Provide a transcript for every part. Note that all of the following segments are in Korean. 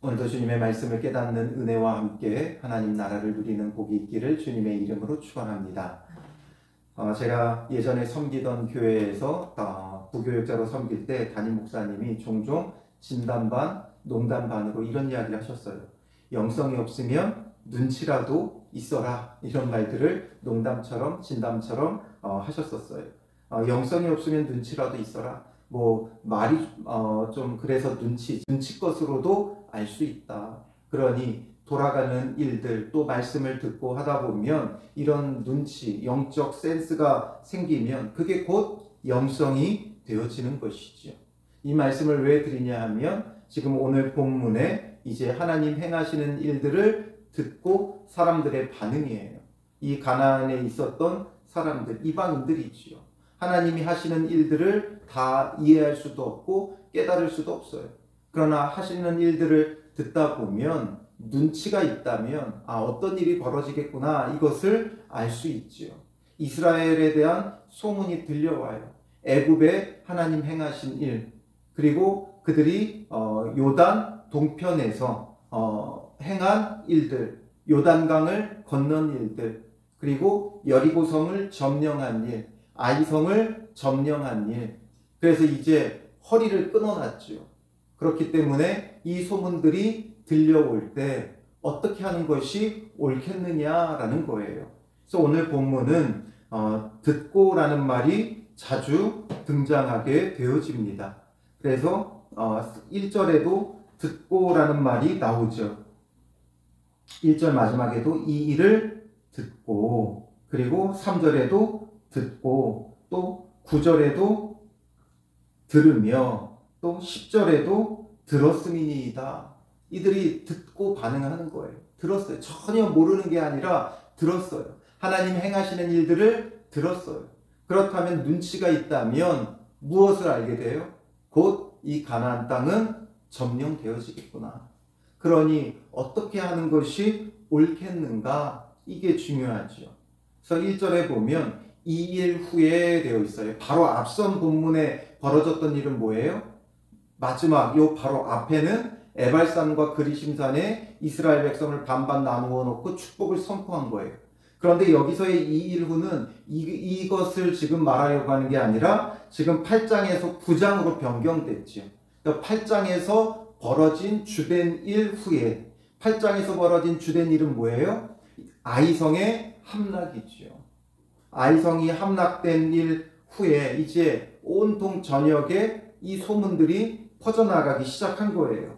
오늘도 주님의 말씀을 깨닫는 은혜와 함께 하나님 나라를 누리는 복이 있기를 주님의 이름으로 축원합니다. 제가 예전에 섬기던 교회에서 부교육자로 섬길 때 담임 목사님이 종종 진담반, 농담반으로 이런 이야기를 하셨어요. 영성이 없으면 눈치라도 있어라, 이런 말들을 농담처럼 진담처럼 하셨었어요. 영성이 없으면 눈치라도 있어라. 말이 좀 그래서 눈치것으로도 알 수 있다. 그러니 돌아가는 일들 또 말씀을 듣고 하다 보면 이런 눈치, 영적 센스가 생기면 그게 곧 영성이 되어지는 것이죠. 이 말씀을 왜 드리냐 하면 지금 오늘 본문에 이제 하나님 행하시는 일들을 듣고 사람들의 반응이에요. 이 가나안에 있었던 사람들, 이방인들이지요. 하나님이 하시는 일들을 다 이해할 수도 없고 깨달을 수도 없어요. 그러나 하시는 일들을 듣다 보면 눈치가 있다면 어떤 일이 벌어지겠구나, 이것을 알 수 있지요. 이스라엘에 대한 소문이 들려와요. 애굽에 하나님 행하신 일, 그리고 그들이 요단 동편에서 행한 일들, 요단강을 건넌 일들, 그리고 여리고성을 점령한 일, 아이성을 점령한 일. 그래서 이제 허리를 끊어놨죠. 그렇기 때문에 이 소문들이 들려올 때 어떻게 하는 것이 옳겠느냐라는 거예요. 그래서 오늘 본문은 듣고라는 말이 자주 등장하게 되어집니다. 그래서 1절에도 듣고라는 말이 나오죠. 1절 마지막에도 이 일을 듣고, 그리고 3절에도 듣고, 또 9절에도 들으며, 또 10절에도 들었음이니이다. 이들이 듣고 반응하는 거예요. 들었어요. 전혀 모르는 게 아니라 들었어요. 하나님 행하시는 일들을 들었어요. 그렇다면 눈치가 있다면 무엇을 알게 돼요? 곧 이 가나안 땅은 점령되어지겠구나. 그러니 어떻게 하는 것이 옳겠는가? 이게 중요하죠. 그래서 1절에 보면 이 일 후에 되어 있어요. 바로 앞선 본문에 벌어졌던 일은 뭐예요? 마지막 요 바로 앞에는 에발산과 그리심산에 이스라엘 백성을 반반 나누어 놓고 축복을 선포한 거예요. 그런데 여기서의 이 일 후는 이것을 지금 말하려고 하는 게 아니라 지금 8장에서 9장으로 변경됐죠. 그러니까 8장에서 벌어진 주된 일 후에, 8장에서 벌어진 주된 일은 뭐예요? 아이성의 함락이죠. 아이성이 함락된 일 후에 이제 온통 전역에 이 소문들이 퍼져나가기 시작한 거예요.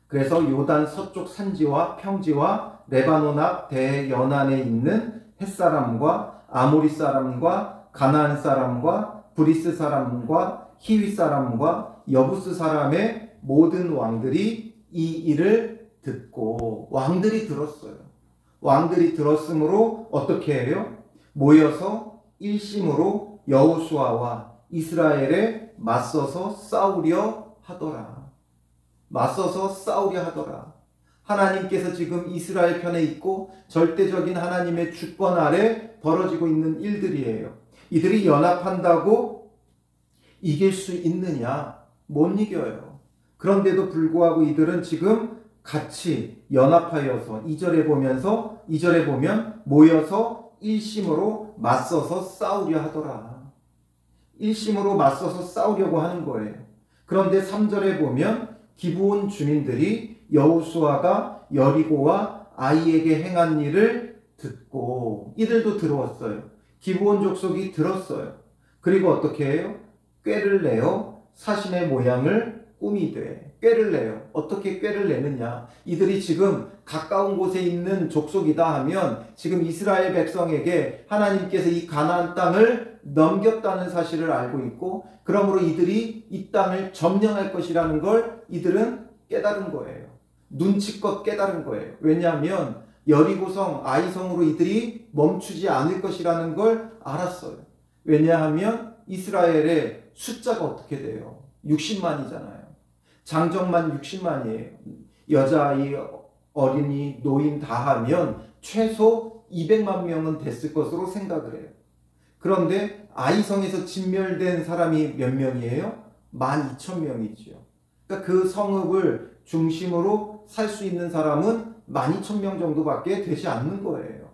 그래서 요단 서쪽 산지와 평지와 레바논 앞 대연안에 있는 햇사람과 아모리 사람과 가나안 사람과 브리스 사람과 히위 사람과 여부스 사람의 모든 왕들이 이 일을 듣고, 왕들이 들었어요. 왕들이 들었으므로 어떻게 해요? 모여서 일심으로 여호수아와 이스라엘에 맞서서 싸우려 하더라. 맞서서 싸우려 하더라. 하나님께서 지금 이스라엘 편에 있고 절대적인 하나님의 주권 아래 벌어지고 있는 일들이에요. 이들이 연합한다고 이길 수 있느냐? 못 이겨요. 그런데도 불구하고 이들은 지금 같이 연합하여서 2절에 보면 모여서 일심으로 맞서서 싸우려 하더라. 일심으로 맞서서 싸우려고 하는 거예요. 그런데 3절에 보면 기브온 주민들이 여호수아가 여리고와 아이에게 행한 일을 듣고, 이들도 들었어요. 기브온 족속이 들었어요. 그리고 어떻게 해요? 꾀를 내어 사신의 모양을 꾸미되. 꾀를 내요. 어떻게 꾀를 내느냐? 이들이 지금 가까운 곳에 있는 족속이다 하면 지금 이스라엘 백성에게 하나님께서 이 가나안 땅을 넘겼다는 사실을 알고 있고, 그러므로 이들이 이 땅을 점령할 것이라는 걸 이들은 깨달은 거예요. 눈치껏 깨달은 거예요. 왜냐하면 여리고성, 아이성으로 이들이 멈추지 않을 것이라는 걸 알았어요. 왜냐하면 이스라엘의 숫자가 어떻게 돼요? 60만이잖아요. 장정만 60만이에요. 여자아이, 어린이, 노인 다 하면 최소 200만 명은 됐을 것으로 생각을 해요. 그런데 아이성에서 진멸된 사람이 몇 명이에요? 12,000명이지요. 그러니까 그 성읍을 중심으로 살 수 있는 사람은 12,000명 정도밖에 되지 않는 거예요.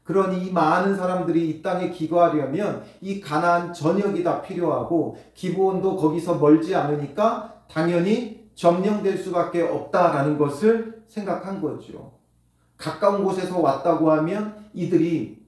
그러니 이 많은 사람들이 이 땅에 기거하려면 이 가나안 전역이 다 필요하고 기브온도 거기서 멀지 않으니까 당연히 점령될 수밖에 없다라는 것을 생각한 거죠. 가까운 곳에서 왔다고 하면 이들이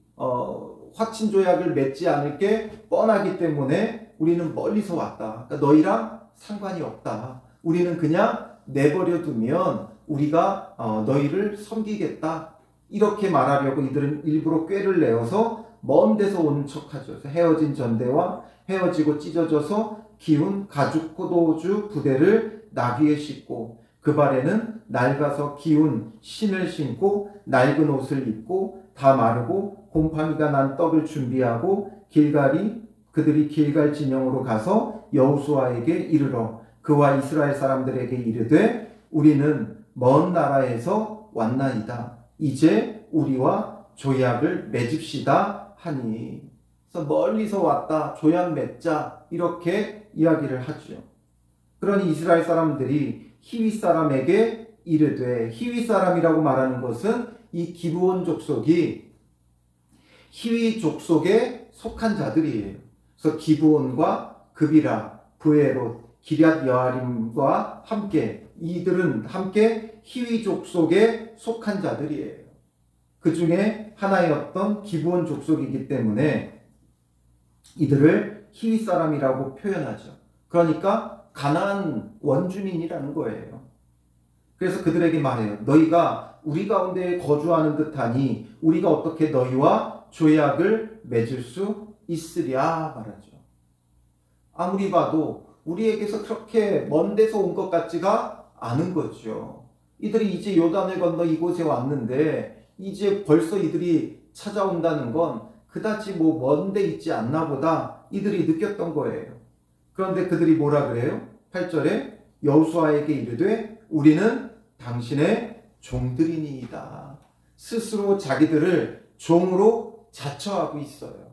화친 조약을 맺지 않을 게 뻔하기 때문에 우리는 멀리서 왔다. 그러니까 너희랑 상관이 없다. 우리는 그냥 내버려 두면 우리가 너희를 섬기겠다. 이렇게 말하려고 이들은 일부러 꾀를 내어서 먼 데서 온 척하죠. 헤어진 전대와 헤어지고 찢어져서 기운 가죽 포도주 부대를 나귀에 싣고 그 발에는 낡아서 기운 신을 신고 낡은 옷을 입고 다 마르고 곰팡이가 난 떡을 준비하고 그들이 길갈 진영으로 가서 여호수아에게 이르러 그와 이스라엘 사람들에게 이르되 우리는 먼 나라에서 왔나이다. 이제 우리와 조약을 맺읍시다 하니. 그래서 멀리서 왔다. 조약 맺자. 이렇게 이야기를 하죠. 그러니 이스라엘 사람들이 히위 사람에게 이르되, 히위 사람이라고 말하는 것은 이 기브온 족속이 히위 족속에 속한 자들이에요. 그래서 기브온과 그비라, 브에롯, 기럇 여아림과 함께 이들은 함께 히위 족속에 속한 자들이에요. 그 중에 하나였던 기브온 족속이기 때문에 이들을 히위 사람이라고 표현하죠. 그러니까 가나안 원주민이라는 거예요. 그래서 그들에게 말해요. 너희가 우리 가운데 거주하는 듯하니 우리가 어떻게 너희와 조약을 맺을 수 있으랴 말하죠. 아무리 봐도 우리에게서 그렇게 먼 데서 온 것 같지가 않은 거죠. 이들이 이제 요단을 건너 이곳에 왔는데 이제 벌써 이들이 찾아온다는 건 그다지 먼 데 있지 않나 보다 이들이 느꼈던 거예요. 그런데 그들이 뭐라 그래요? 8절에 여호수아에게 이르되 우리는 당신의 종들이니이다. 스스로 자기들을 종으로 자처하고 있어요.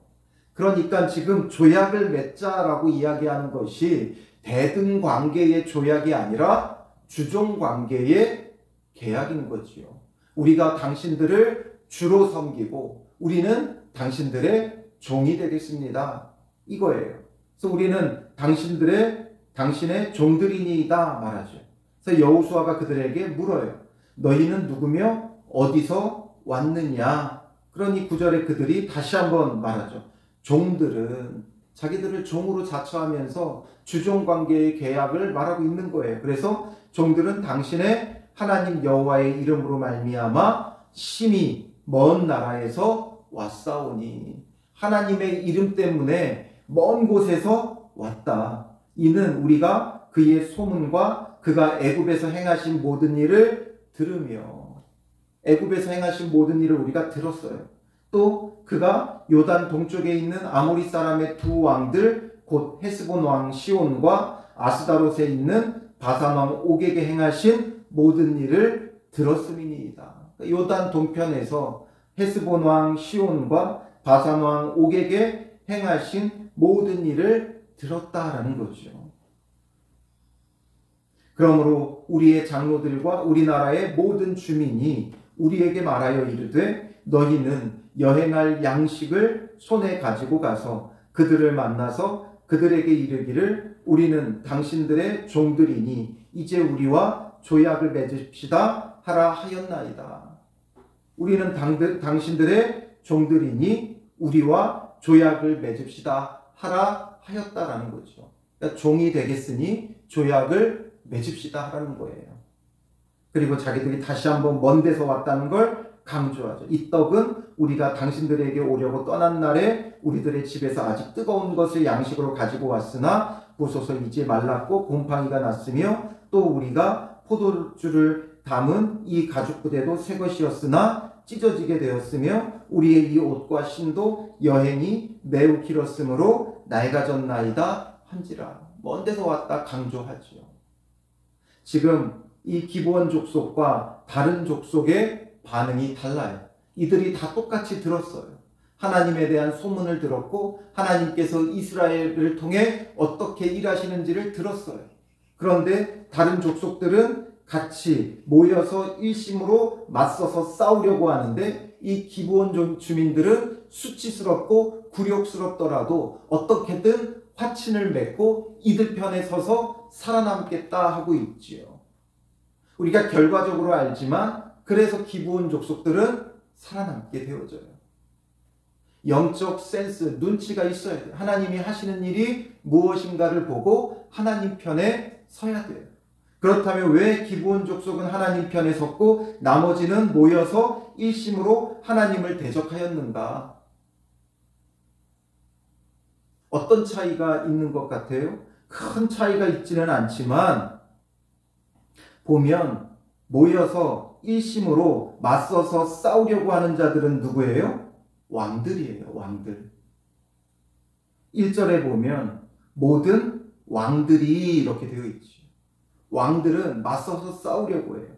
그러니까 지금 조약을 맺자라고 이야기하는 것이 대등 관계의 조약이 아니라 주종 관계의 계약인 거지요. 우리가 당신들을 주로 섬기고 우리는 당신들의 종이 되겠습니다. 이거예요. 그래서 우리는 당신의 종들이니이다 말하죠. 그래서 여호수아가 그들에게 물어요. 너희는 누구며 어디서 왔느냐? 그러니 9절에 그들이 다시 한번 말하죠. 종들은 자기들을 종으로 자처하면서 주종관계의 계약을 말하고 있는 거예요. 그래서 종들은 당신의 하나님 여호와의 이름으로 말미암아 심히 먼 나라에서 왔사오니 하나님의 이름 때문에 먼 곳에서 왔다. 이는 우리가 그의 소문과 그가 애굽에서 행하신 모든 일을 들으며 애굽에서 행하신 모든 일을 우리가 들었어요. 또 그가 요단 동쪽에 있는 아모리 사람의 두 왕들 곧 헤스본 왕 시온과 아스다롯에 있는 바산 왕 옥에게 행하신 모든 일을 들었음이니이다. 요단 동편에서 헤스본 왕 시온과 바산 왕 옥에게 행하신 모든 일을 들었다라는 거죠. 그러므로 우리의 장로들과 우리나라의 모든 주민이 우리에게 말하여 이르되 너희는 여행할 양식을 손에 가지고 가서 그들을 만나서 그들에게 이르기를 우리는 당신들의 종들이니 이제 우리와 조약을 맺읍시다 하라 하였나이다. 우리는 당신들의 종들이니 우리와 조약을 맺읍시다 하라 하였다라는 거죠. 그러니까 종이 되겠으니 조약을 맺읍시다 하라는 거예요. 그리고 자기들이 다시 한번 먼 데서 왔다는 걸 강조하죠. 이 떡은 우리가 당신들에게 오려고 떠난 날에 우리들의 집에서 아직 뜨거운 것을 양식으로 가지고 왔으나 보소서 이제 말랐고 곰팡이가 났으며 또 우리가 포도주를 담은 이 가죽 부대도 새 것이었으나 찢어지게 되었으며 우리의 이 옷과 신도 여행이 매우 길었으므로 낡아졌나이다 한지라. 먼 데서 왔다 강조하죠. 지금 이 기브온 족속과 다른 족속의 반응이 달라요. 이들이 다 똑같이 들었어요. 하나님에 대한 소문을 들었고 하나님께서 이스라엘을 통해 어떻게 일하시는지를 들었어요. 그런데 다른 족속들은 같이 모여서 일심으로 맞서서 싸우려고 하는데 이 기브온 주민들은 수치스럽고 굴욕스럽더라도 어떻게든 화친을 맺고 이들 편에 서서 살아남겠다 하고 있지요. 우리가 결과적으로 알지만 그래서 기브온 족속들은 살아남게 되어져요. 영적 센스, 눈치가 있어야 돼요. 하나님이 하시는 일이 무엇인가를 보고 하나님 편에 서야 돼요. 그렇다면 왜 기브온 족속은 하나님 편에 섰고 나머지는 모여서 일심으로 하나님을 대적하였는가? 어떤 차이가 있는 것 같아요? 큰 차이가 있지는 않지만 보면 모여서 일심으로 맞서서 싸우려고 하는 자들은 누구예요? 왕들이에요. 왕들. 1절에 보면 모든 왕들이 이렇게 되어 있죠. 왕들은 맞서서 싸우려고 해요.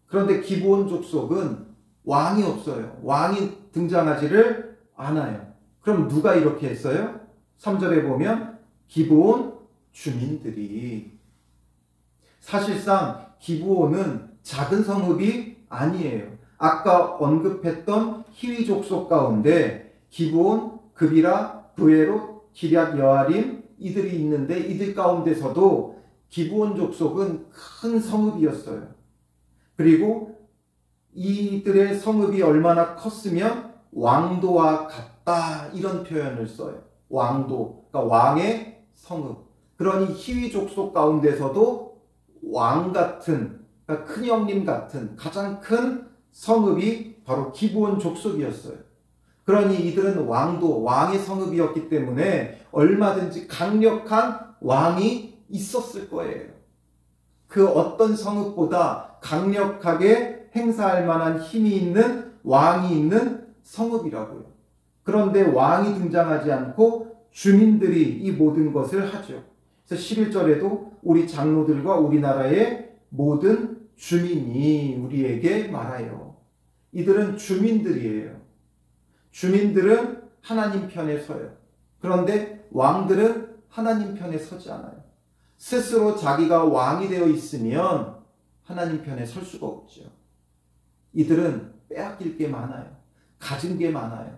그런데 기브온 족속은 왕이 없어요. 왕이 등장하지를 않아요. 그럼 누가 이렇게 했어요? 3절에 보면 기브온 주민들이. 사실상 기브온은 작은 성읍이 아니에요. 아까 언급했던 히위 족속 가운데 기브온, 그비라, 브에롯, 기럇 여아림 이들이 있는데 이들 가운데서도 기브온 족속은 큰 성읍이었어요. 그리고 이들의 성읍이 얼마나 컸으면 왕도와 같다 이런 표현을 써요. 왕도, 그러니까 왕의 성읍. 그러니 히위 족속 가운데서도 왕 같은, 그러니까 큰 형님 같은 가장 큰 성읍이 바로 기브온 족속이었어요. 그러니 이들은 왕도, 왕의 성읍이었기 때문에 얼마든지 강력한 왕이 있었을 거예요. 그 어떤 성읍보다 강력하게 행사할 만한 힘이 있는 왕이 있는 성읍이라고요. 그런데 왕이 등장하지 않고 주민들이 이 모든 것을 하죠. 그래서 11절에도 우리 장로들과 우리나라의 모든 주민이 우리에게 말하여. 이들은 주민들이에요. 주민들은 하나님 편에 서요. 그런데 왕들은 하나님 편에 서지 않아요. 스스로 자기가 왕이 되어 있으면 하나님 편에 설 수가 없죠. 이들은 빼앗길 게 많아요. 가진 게 많아요.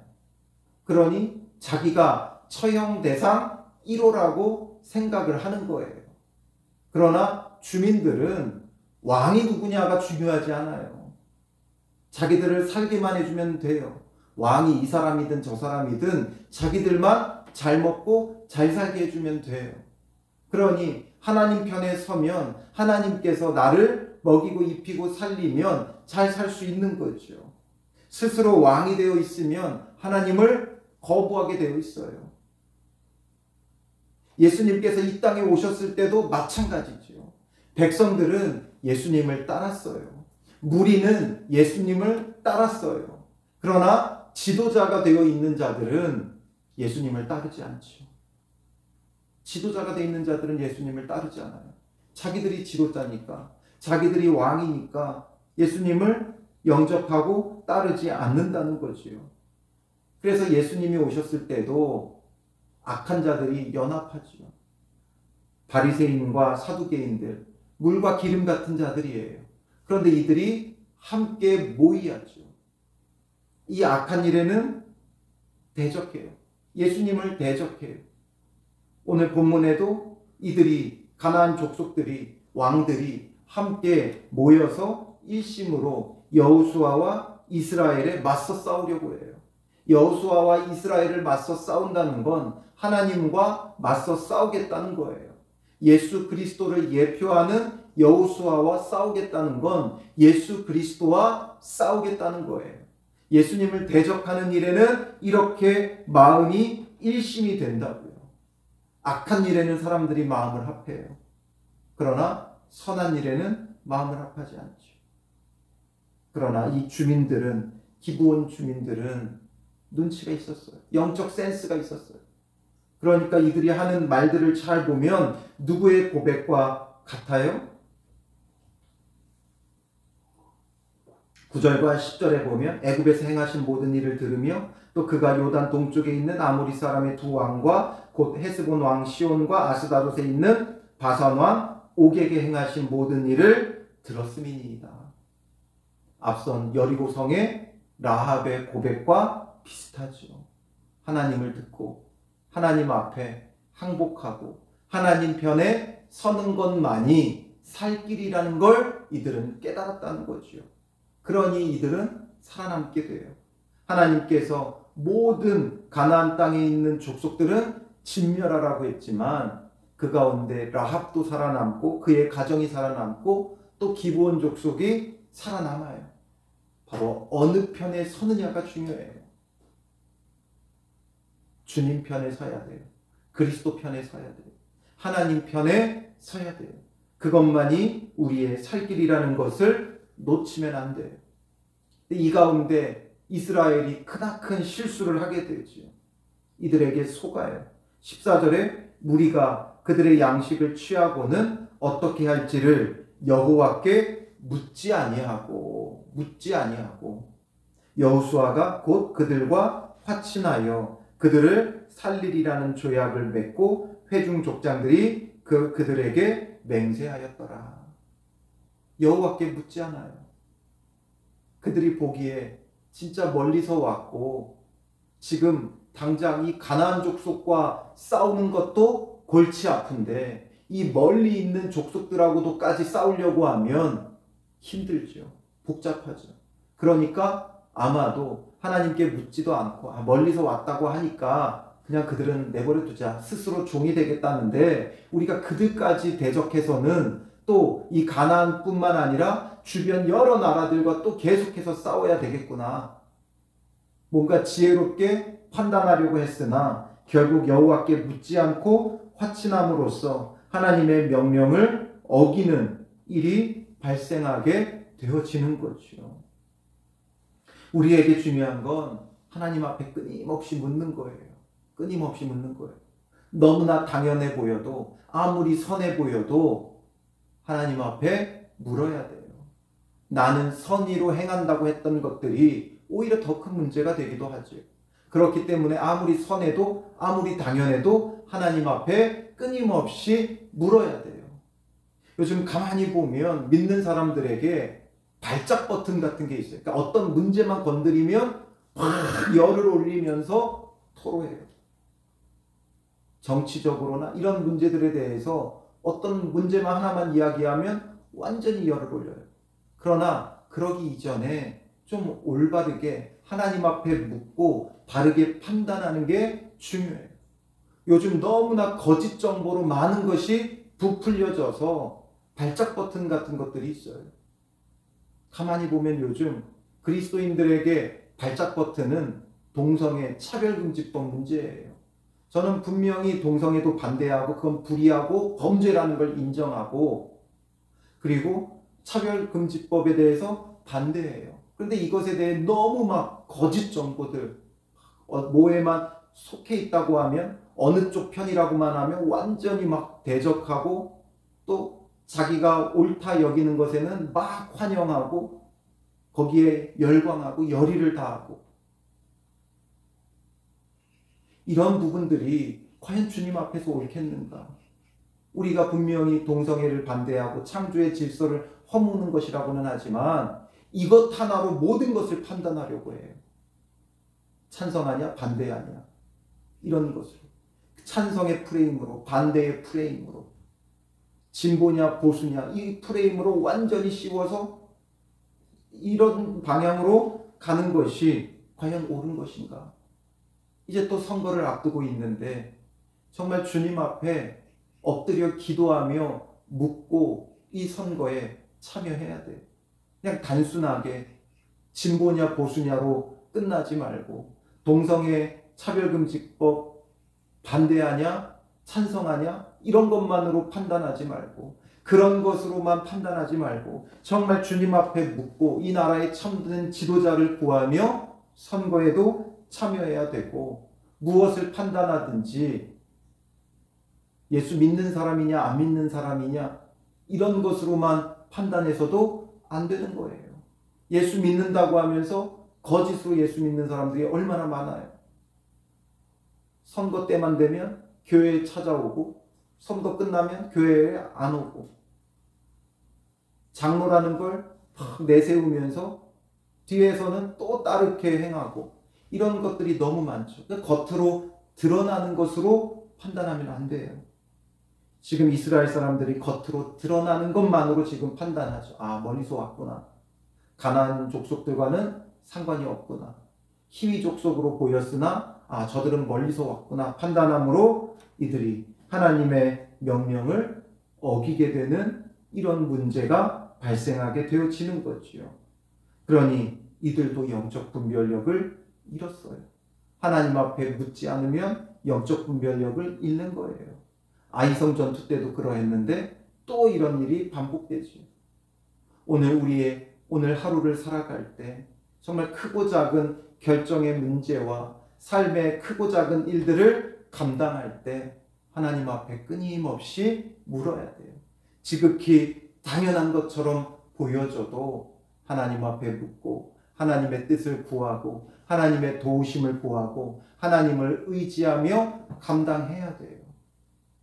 그러니 자기가 처형 대상 1호라고 생각을 하는 거예요. 그러나 주민들은 왕이 누구냐가 중요하지 않아요. 자기들을 살게만 해주면 돼요. 왕이 이 사람이든 저 사람이든 자기들만 잘 먹고 잘 살게 해주면 돼요. 그러니 하나님 편에 서면 하나님께서 나를 먹이고 입히고 살리면 잘 살 수 있는 거죠. 스스로 왕이 되어 있으면 하나님을 거부하게 되어 있어요. 예수님께서 이 땅에 오셨을 때도 마찬가지죠. 백성들은 예수님을 따랐어요. 무리는 예수님을 따랐어요. 그러나 지도자가 되어 있는 자들은 예수님을 따르지 않죠. 지도자가 되어 있는 자들은 예수님을 따르지 않아요. 자기들이 지도자니까, 자기들이 왕이니까 예수님을 영접하고 따르지 않는다는 거지요. 그래서 예수님이 오셨을 때도 악한 자들이 연합하지요. 바리새인과 사두개인들, 물과 기름 같은 자들이에요. 그런데 이들이 함께 모이야죠. 이 악한 일에는 대적해요. 예수님을 대적해요. 오늘 본문에도 이들이, 가나안 족속들이, 왕들이 함께 모여서 일심으로 여호수아와 이스라엘에 맞서 싸우려고 해요. 여호수아와 이스라엘을 맞서 싸운다는 건 하나님과 맞서 싸우겠다는 거예요. 예수 그리스도를 예표하는 여호수아와 싸우겠다는 건 예수 그리스도와 싸우겠다는 거예요. 예수님을 대적하는 일에는 이렇게 마음이 일심이 된다고요. 악한 일에는 사람들이 마음을 합해요. 그러나 선한 일에는 마음을 합하지 않죠. 그러나 이 주민들은, 기브온 주민들은 눈치가 있었어요. 영적 센스가 있었어요. 그러니까 이들이 하는 말들을 잘 보면 누구의 고백과 같아요? 9절과 10절에 보면 애굽에서 행하신 모든 일을 들으며 또 그가 요단 동쪽에 있는 아모리 사람의 두 왕과 곧 헤스본 왕 시온과 아스다롯에 있는 바산 왕 옥에게 행하신 모든 일을 들었음이니이다. 앞선 여리고성의 라합의 고백과 비슷하죠. 하나님을 듣고 하나님 앞에 항복하고 하나님 편에 서는 것만이 살 길이라는 걸 이들은 깨달았다는 거죠. 그러니 이들은 살아남게 돼요. 하나님께서 모든 가나안 땅에 있는 족속들은 진멸하라고 했지만 그 가운데 라합도 살아남고 그의 가정이 살아남고 또 기브온 족속이 살아남아요. 바로 어느 편에 서느냐가 중요해요. 주님 편에 서야 돼요. 그리스도 편에 서야 돼요. 하나님 편에 서야 돼요. 그것만이 우리의 살 길이라는 것을 놓치면 안 돼요. 이 가운데 이스라엘이 크나큰 실수를 하게 되죠. 이들에게 속아요. 14절에 무리가 그들의 양식을 취하고는 어떻게 할지를 여호와께 묻지 아니하고 여호수아가 곧 그들과 화친하여 그들을 살리리라는 조약을 맺고 회중 족장들이 그들에게 맹세하였더라. 여호와께 묻지 않아요. 그들이 보기에 진짜 멀리서 왔고 지금 당장 이 가나안 족속과 싸우는 것도 골치 아픈데 이 멀리 있는 족속들하고도까지 싸우려고 하면 힘들죠. 복잡하죠. 그러니까 아마도 하나님께 묻지도 않고 멀리서 왔다고 하니까 그냥 그들은 내버려 두자. 스스로 종이 되겠다는데 우리가 그들까지 대적해서는 또 이 가나안뿐만 아니라 주변 여러 나라들과 또 계속해서 싸워야 되겠구나. 뭔가 지혜롭게 판단하려고 했으나 결국 여호와께 묻지 않고 화친함으로써 하나님의 명령을 어기는 일이 발생하게 되어지는 거죠. 우리에게 중요한 건 하나님 앞에 끊임없이 묻는 거예요. 끊임없이 묻는 거예요. 너무나 당연해 보여도 아무리 선해 보여도 하나님 앞에 물어야 돼요. 나는 선의로 행한다고 했던 것들이 오히려 더 큰 문제가 되기도 하죠. 그렇기 때문에 아무리 선해도 아무리 당연해도 하나님 앞에 끊임없이 물어야 돼요. 요즘 가만히 보면 믿는 사람들에게 발작 버튼 같은 게 있어요. 그러니까 어떤 문제만 건드리면 막 열을 올리면서 토로해요. 정치적으로나 이런 문제들에 대해서 어떤 문제만 하나만 이야기하면 완전히 열을 올려요. 그러나 그러기 이전에 좀 올바르게 하나님 앞에 묻고 바르게 판단하는 게 중요해요. 요즘 너무나 거짓 정보로 많은 것이 부풀려져서 발작 버튼 같은 것들이 있어요. 가만히 보면 요즘 그리스도인들에게 발작 버튼은 동성애 차별금지법 문제예요. 저는 분명히 동성애도 반대하고 그건 불의하고 범죄라는 걸 인정하고 그리고 차별금지법에 대해서 반대해요. 그런데 이것에 대해 너무 막 거짓 정보들 뭐에만 속해 있다고 하면 어느 쪽 편이라고만 하면 완전히 막 대적하고 또 자기가 옳다 여기는 것에는 막 환영하고 거기에 열광하고 열의를 다하고 이런 부분들이 과연 주님 앞에서 옳겠는가? 우리가 분명히 동성애를 반대하고 창조의 질서를 허무는 것이라고는 하지만 이것 하나로 모든 것을 판단하려고 해요. 찬성하냐 반대하냐 이런 것으로 찬성의 프레임으로 반대의 프레임으로 진보냐 보수냐 이 프레임으로 완전히 씌워서 이런 방향으로 가는 것이 과연 옳은 것인가? 이제 또 선거를 앞두고 있는데 정말 주님 앞에 엎드려 기도하며 묻고 이 선거에 참여해야 돼. 그냥 단순하게 진보냐 보수냐로 끝나지 말고 동성애 차별금지법 반대하냐 찬성하냐 이런 것만으로 판단하지 말고 그런 것으로만 판단하지 말고 정말 주님 앞에 묻고 이 나라의 참된 지도자를 구하며 선거에도 참여해야 되고 무엇을 판단하든지 예수 믿는 사람이냐 안 믿는 사람이냐 이런 것으로만 판단해서도 안 되는 거예요. 예수 믿는다고 하면서 거짓으로 예수 믿는 사람들이 얼마나 많아요. 선거 때만 되면 교회에 찾아오고 선거 끝나면 교회에 안 오고 장로라는 걸 막 내세우면서 뒤에서는 또 다르게 행하고 이런 것들이 너무 많죠. 겉으로 드러나는 것으로 판단하면 안 돼요. 지금 이스라엘 사람들이 겉으로 드러나는 것만으로 지금 판단하죠. 아, 멀리서 왔구나. 가나안 족속들과는 상관이 없구나. 히위 족속으로 보였으나 아, 저들은 멀리서 왔구나 판단함으로 이들이 하나님의 명령을 어기게 되는 이런 문제가 발생하게 되어지는 거지요. 그러니 이들도 영적 분별력을 잃었어요. 하나님 앞에 묻지 않으면 영적 분별력을 잃는 거예요. 아이성 전투 때도 그러했는데 또 이런 일이 반복되지요. 오늘 하루를 살아갈 때 정말 크고 작은 결정의 문제와 삶의 크고 작은 일들을 감당할 때 하나님 앞에 끊임없이 물어야 돼요. 지극히 당연한 것처럼 보여져도 하나님 앞에 묻고 하나님의 뜻을 구하고 하나님의 도우심을 구하고 하나님을 의지하며 감당해야 돼요.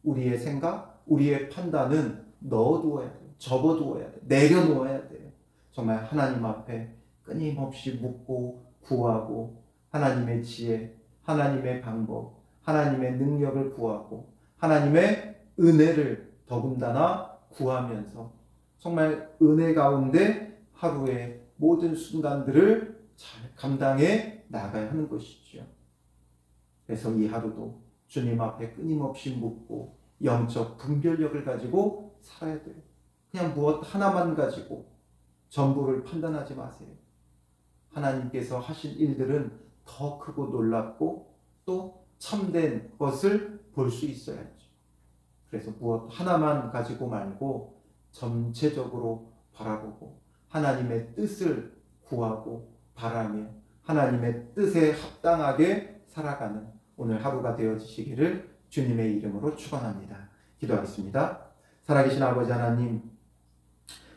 우리의 생각, 우리의 판단은 넣어두어야 돼요. 접어두어야 돼요. 내려놓아야 돼요. 정말 하나님 앞에 끊임없이 묻고 구하고 하나님의 지혜, 하나님의 방법, 하나님의 능력을 구하고 하나님의 은혜를 더군다나 구하면서 정말 은혜 가운데 하루의 모든 순간들을 잘 감당해 나가야 하는 것이죠. 그래서 이 하루도 주님 앞에 끊임없이 묻고 영적 분별력을 가지고 살아야 돼요. 그냥 무엇 하나만 가지고 전부를 판단하지 마세요. 하나님께서 하신 일들은 더 크고 놀랍고 또 참된 것을 볼 수 있어야죠. 그래서 무엇 하나만 가지고 말고 전체적으로 바라보고 하나님의 뜻을 구하고 바라며 하나님의 뜻에 합당하게 살아가는 오늘 하루가 되어지시기를 주님의 이름으로 축원합니다. 기도하겠습니다. 살아계신 아버지 하나님,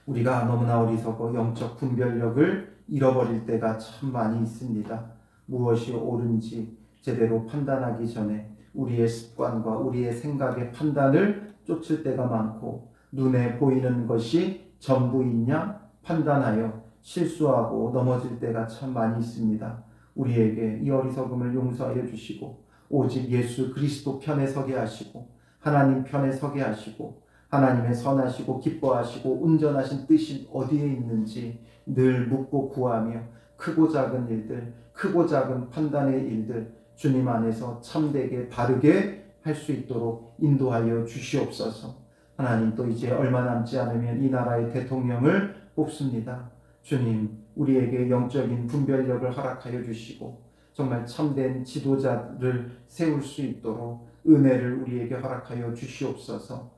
우리가 너무나 어리석어 영적 분별력을 잃어버릴 때가 참 많이 있습니다. 무엇이 옳은지 제대로 판단하기 전에 우리의 습관과 우리의 생각의 판단을 쫓을 때가 많고 눈에 보이는 것이 전부이냐 판단하여 실수하고 넘어질 때가 참 많이 있습니다. 우리에게 이 어리석음을 용서하여 주시고 오직 예수 그리스도 편에 서게 하시고 하나님 편에 서게 하시고 하나님의 선하시고 기뻐하시고 온전하신 뜻이 어디에 있는지 늘 묻고 구하며 크고 작은 일들, 크고 작은 판단의 일들 주님 안에서 참되게 바르게 할 수 있도록 인도하여 주시옵소서. 하나님, 또 이제 얼마 남지 않으면 이 나라의 대통령을 뽑습니다. 주님, 우리에게 영적인 분별력을 허락하여 주시고 정말 참된 지도자를 세울 수 있도록 은혜를 우리에게 허락하여 주시옵소서.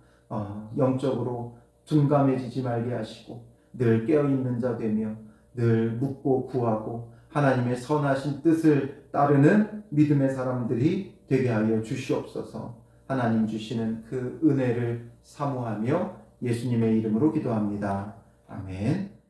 영적으로 둔감해지지 말게 하시고 늘 깨어있는 자 되며 늘 묻고 구하고 하나님의 선하신 뜻을 따르는 믿음의 사람들이 되게 하여 주시옵소서. 하나님 주시는 그 은혜를 사모하며 예수님의 이름으로 기도합니다. 아멘.